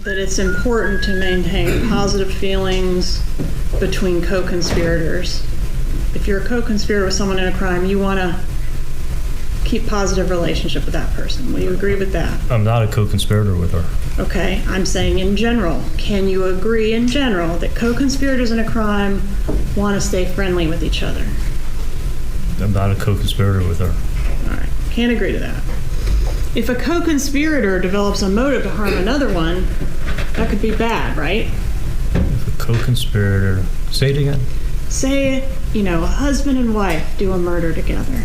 that it's important to maintain positive feelings between co-conspirators. If you're a co-conspirator with someone in a crime, you want to keep positive relationship with that person. Will you agree with that? I'm not a co-conspirator with her. Okay, I'm saying in general. Can you agree in general that co-conspirators in a crime want to stay friendly with each other? I'm not a co-conspirator with her. All right, can't agree to that. If a co-conspirator develops a motive to harm another one, that could be bad, right? If a co-conspirator, say it again. Say, a husband and wife do a murder together.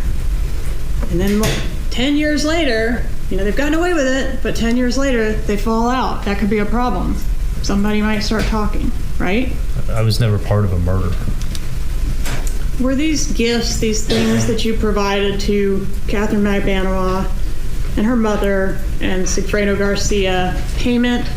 And then 10 years later, they've gotten away with it, but 10 years later, they fall out. That could be a problem. Somebody might start talking, right? I was never part of a murder. Were these gifts, these things that you provided to Catherine Magbanua and her mother and Sigfredo Garcia payment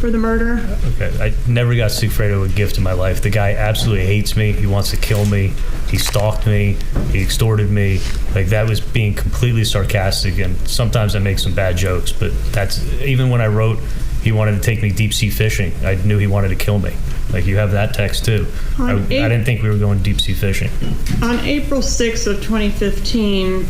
for the murder? Okay, I never got Sigfredo a gift in my life. The guy absolutely hates me. He wants to kill me. He stalked me. He extorted me. That was being completely sarcastic, and sometimes I make some bad jokes, but that's, even when I wrote he wanted to take me deep sea fishing, I knew he wanted to kill me. You have that text too. I didn't think we were going deep sea fishing. On April 6th of 2015,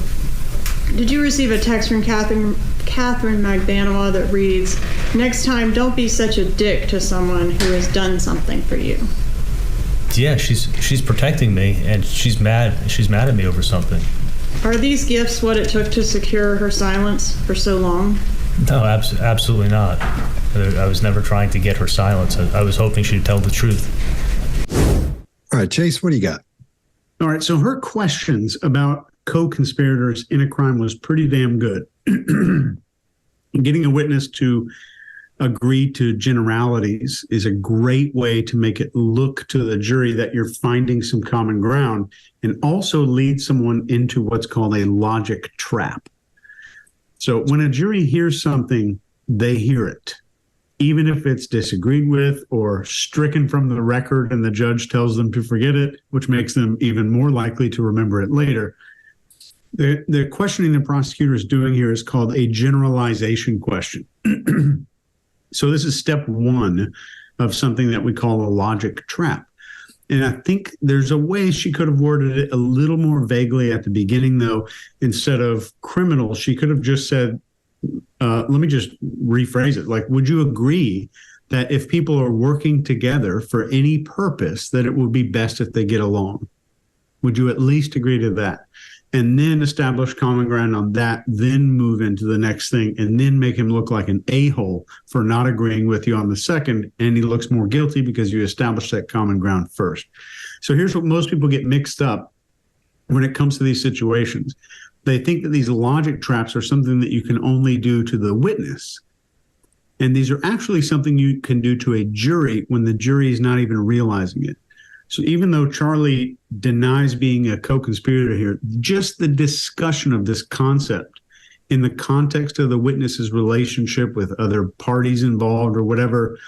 did you receive a text from Catherine Magbanua that reads, "Next time, don't be such a dick to someone who has done something for you"? Yeah, she's protecting me, and she's mad at me over something. Are these gifts what it took to secure her silence for so long? No, absolutely not. I was never trying to get her silence. I was hoping she'd tell the truth. All right, Chase, what do you got? All right, so her questions about co-conspirators in a crime was pretty damn good. Getting a witness to agree to generalities is a great way to make it look to the jury that you're finding some common ground, and also lead someone into what's called a logic trap. So when a jury hears something, they hear it, even if it's disagreed with or stricken from the record and the judge tells them to forget it, which makes them even more likely to remember it later. The questioning the prosecutor is doing here is called a generalization question. So this is step one of something that we call a logic trap. And I think there's a way she could have worded it a little more vaguely at the beginning, though. Instead of criminal, she could have just said, let me just rephrase it. Would you agree that if people are working together for any purpose, that it would be best if they get along? Would you at least agree to that? And then establish common ground on that, then move into the next thing, and then make him look like an a-hole for not agreeing with you on the second, and he looks more guilty because you established that common ground first. So here's what most people get mixed up when it comes to these situations. They think that these logic traps are something that you can only do to the witness. And these are actually something you can do to a jury when the jury is not even realizing it. So even though Charlie denies being a co-conspirator here, just the discussion of this concept in the context of the witness's relationship with other parties involved or whatever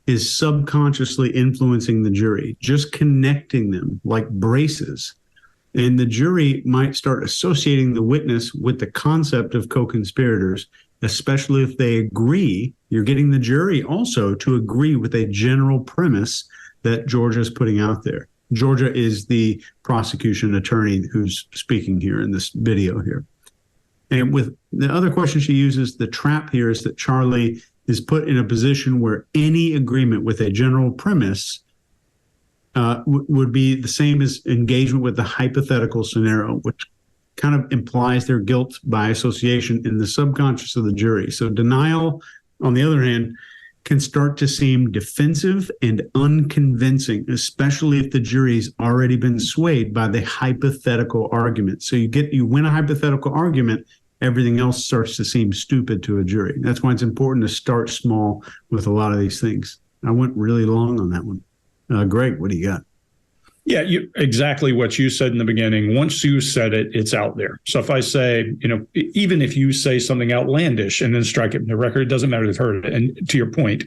is subconsciously influencing the jury, just connecting them like braces. And the jury might start associating the witness with the concept of co-conspirators, especially if they agree. You're getting the jury also to agree with a general premise that Georgia is putting out there. Georgia is the prosecution attorney who's speaking here in this video here. And with the other question she uses, the trap here is that Charlie is put in a position where any agreement with a general premise would be the same as engagement with the hypothetical scenario, which kind of implies their guilt by association in the subconscious of the jury. So denial, on the other hand, can start to seem defensive and unconvincing, especially if the jury's already been swayed by the hypothetical argument. So you win a hypothetical argument, everything else starts to seem stupid to a jury. That's why it's important to start small with a lot of these things. I went really long on that one. Greg, what do you got? Yeah, exactly what you said in the beginning. Once you said it, it's out there. So if I say, even if you say something outlandish and then strike it in the record, it doesn't matter if you've heard it. And to your point,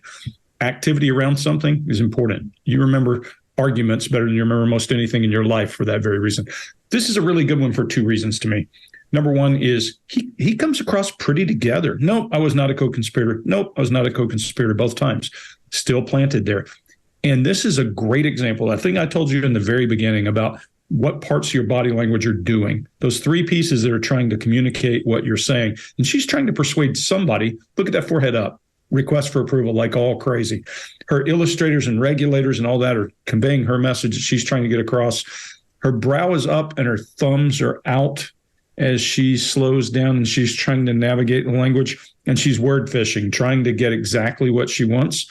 activity around something is important. You remember arguments better than you remember most anything in your life for that very reason. This is a really good one for two reasons to me. Number one is he comes across pretty together. Nope, I was not a co-conspirator. Nope, I was not a co-conspirator both times. Still planted there. And this is a great example. I think I told you in the very beginning about what parts of your body language are doing. Those three pieces that are trying to communicate what you're saying. And she's trying to persuade somebody. Look at that forehead up. Request for approval like all crazy. Her illustrators and regulators and all that are conveying her message that she's trying to get across. Her brow is up and her thumbs are out as she slows down and she's trying to navigate the language, and she's word fishing, trying to get exactly what she wants.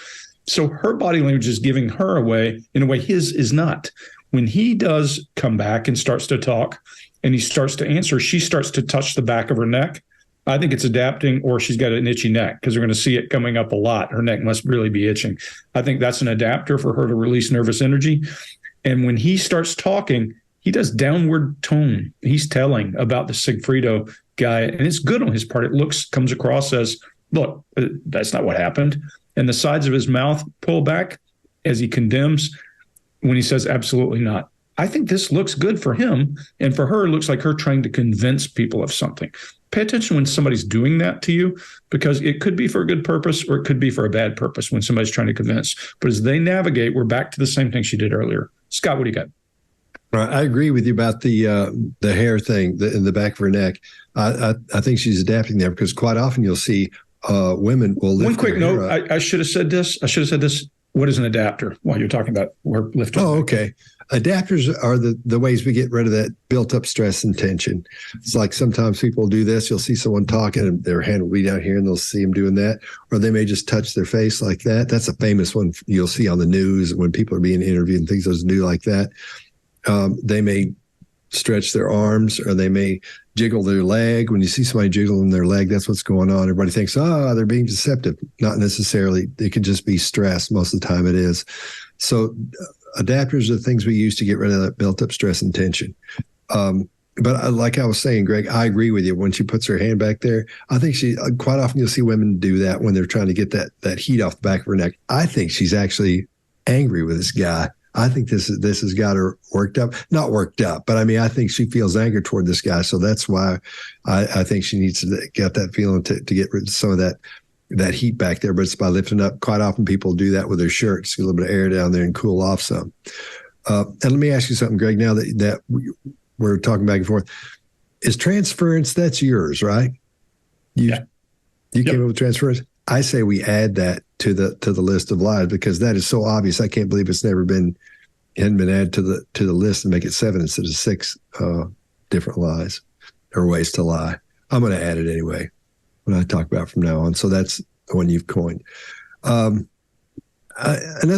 So her body language is giving her away in a way his is not. When he does come back and starts to talk and he starts to answer, she starts to touch the back of her neck. I think it's adapting, or she's got an itchy neck because we're going to see it coming up a lot. Her neck must really be itching. I think that's an adapter for her to release nervous energy. And when he starts talking, he does downward tone. He's telling about the Sigfredo guy, and it's good on his part. It comes across as, look, that's not what happened. And the sides of his mouth pull back as he condemns when he says, absolutely not. I think this looks good for him. And for her, it looks like her trying to convince people of something. Pay attention when somebody's doing that to you, because it could be for a good purpose or it could be for a bad purpose when somebody's trying to convince. But as they navigate, we're back to the same thing she did earlier. Scott, what do you got? Right. I agree with you about the hair thing in the back of her neck. I think she's adapting there, because quite often you'll see women will lift. One quick note. I should have said this. What is an adapter while you're talking about where lifting? Oh, okay. Adapters are the ways we get rid of that built up stress and tension. It's like sometimes people do this. You'll see someone talking and their hand will be down here and they'll see them doing that. Or they may just touch their face like that. That's a famous one you'll see on the news when people are being interviewed and things those do like that. They may stretch their arms, or they may jiggle their leg. When you see somebody jiggling their leg, that's what's going on. Everybody thinks, they're being deceptive. Not necessarily. It could just be stress. Most of the time it is. So adapters are things we use to get rid of that built up stress and tension. But like I was saying, Greg, I agree with you. When she puts her hand back there, I think quite often you'll see women do that when they're trying to get that heat off the back of her neck. I think she's actually angry with this guy. I think this has got her worked up. Not worked up, but I mean, I think she feels anger toward this guy. So that's why I think she needs to get that feeling to get rid of some of that heat back there. But it's by lifting up. Quite often people do that with their shirts, get a little bit of air down there and cool off some. And let me ask you something, Greg, now that we're talking back and forth. Is transference, that's yours, right? You came up with transference? I say we add that to the list of lies, because that is so obvious. I can't believe it's hadn't been added to the list and make it 7 instead of 6 different lies or ways to lie. I'm going to add it anyway when I talk about from now on. So that's the one you've coined. Another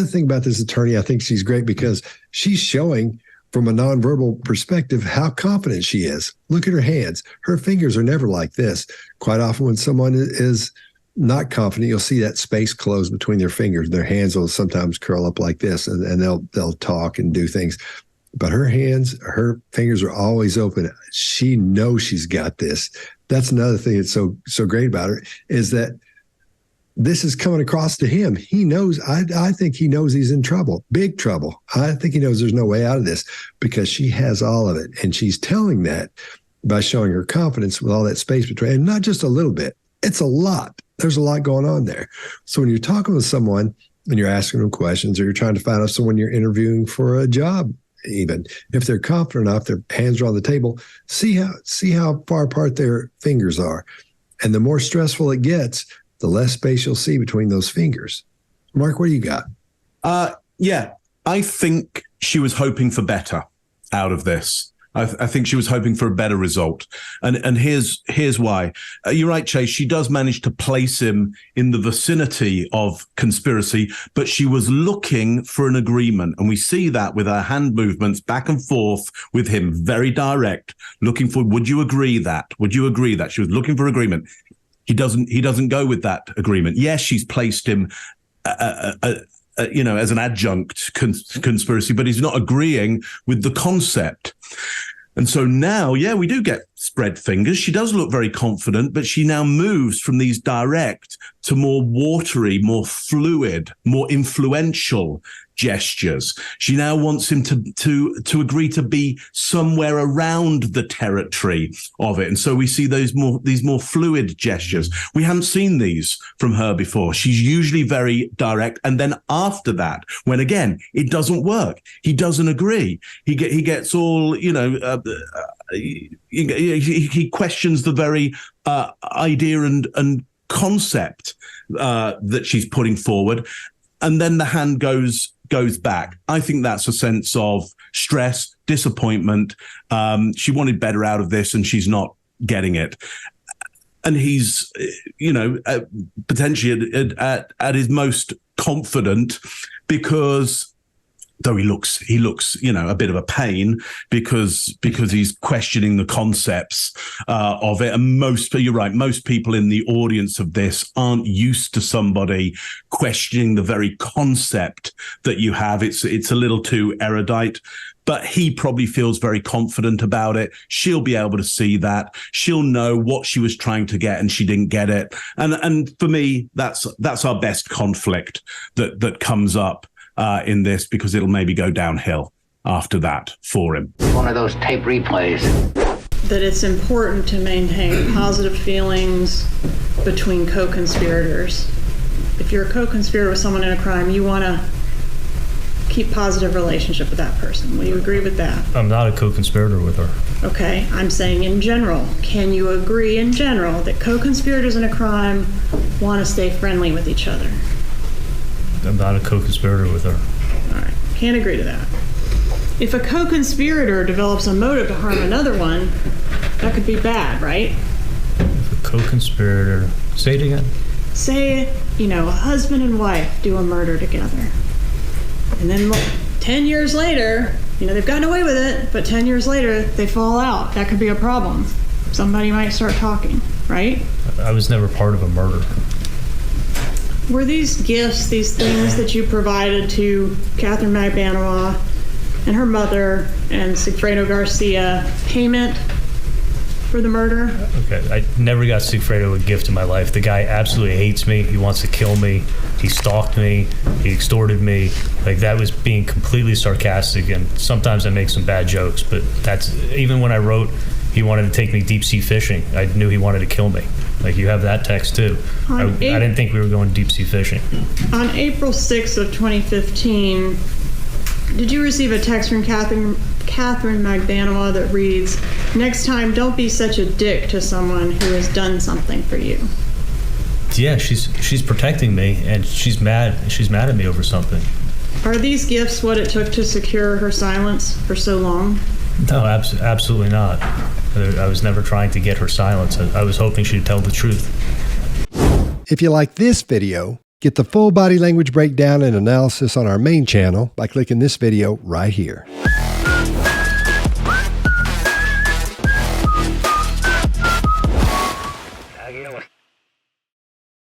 thing about this attorney, I think she's great because she's showing from a nonverbal perspective how confident she is. Look at her hands. Her fingers are never like this. Quite often when someone is not confident, you'll see that space close between their fingers. Their hands will sometimes curl up like this, and they'll talk and do things. But her fingers are always open. She knows she's got this. That's another thing that's so great about her, is that this is coming across to him. He knows, I think he knows he's in trouble, big trouble. I think he knows there's no way out of this, because she has all of it. And she's telling that by showing her confidence with all that space between, and not just a little bit. It's a lot. There's a lot going on there. So when you're talking with someone and you're asking them questions, or you're trying to find out someone you're interviewing for a job, even if they're confident enough, their hands are on the table, see how far apart their fingers are. And the more stressful it gets, the less space you'll see between those fingers. Mark, what do you got? Yeah, I think she was hoping for better out of this. I think she was hoping for a better result. And here's why. You're right, Chase. She does manage to place him in the vicinity of conspiracy, but she was looking for an agreement. And we see that with her hand movements back and forth with him, very direct, looking for, would you agree that? Would you agree that? She was looking for agreement. He doesn't go with that agreement. Yes, she's placed him as an adjunct conspiracy, but he's not agreeing with the concept. And so now, we do get spread fingers. She does look very confident, but she now moves from these direct to more watery, more fluid, more influential gestures. She now wants him to agree to be somewhere around the territory of it. And so we see these more fluid gestures. We haven't seen these from her before. She's usually very direct. And then after that, when again, it doesn't work, he doesn't agree. He gets all, he questions the very idea and concept that she's putting forward. And then the hand goes back. I think that's a sense of stress, disappointment. She wanted better out of this and she's not getting it. And he's, potentially at his most confident, because though he looks, a bit of a pain because he's questioning the concepts of it. And you're right, most people in the audience of this aren't used to somebody questioning the very concept that you have. It's a little too erudite, but he probably feels very confident about it. She'll be able to see that. She'll know what she was trying to get and she didn't get it. And for me, that's our best conflict that comes up in this, because it'll maybe go downhill after that for him. One of those tape replays. That it's important to maintain positive feelings between co-conspirators. If you're a co-conspirator with someone in a crime, you want to keep positive relationship with that person. Will you agree with that? I'm not a co-conspirator with her. Okay, I'm saying in general. Can you agree in general that co-conspirators in a crime want to stay friendly with each other? I'm not a co-conspirator with her. All right, can't agree to that. If a co-conspirator develops a motive to harm another one, that could be bad, right? If a co-conspirator, say it again. Say, a husband and wife do a murder together. And then 10 years later, they've gotten away with it, but 10 years later, they fall out. That could be a problem. Somebody might start talking, right? I was never part of a murder. Were these gifts, these things that you provided to Catherine Magbanua and her mother and Sigfredo Garcia payment for the murder? Okay, I never got Sigfredo a gift in my life. The guy absolutely hates me. He wants to kill me. He stalked me. He extorted me. That was being completely sarcastic, and sometimes I make some bad jokes, but that's, even when I wrote he wanted to take me deep sea fishing, I knew he wanted to kill me. You have that text too. I didn't think we were going deep sea fishing. On April 6th of 2015, did you receive a text from Catherine Magbanua that reads, "Next time, don't be such a dick to someone who has done something for you"? Yeah, she's protecting me, and she's mad at me over something. Are these gifts what it took to secure her silence for so long? No, absolutely not. I was never trying to get her silence. I was hoping she'd tell the truth. If you like this video, get the full body language breakdown and analysis on our main channel by clicking this video right here.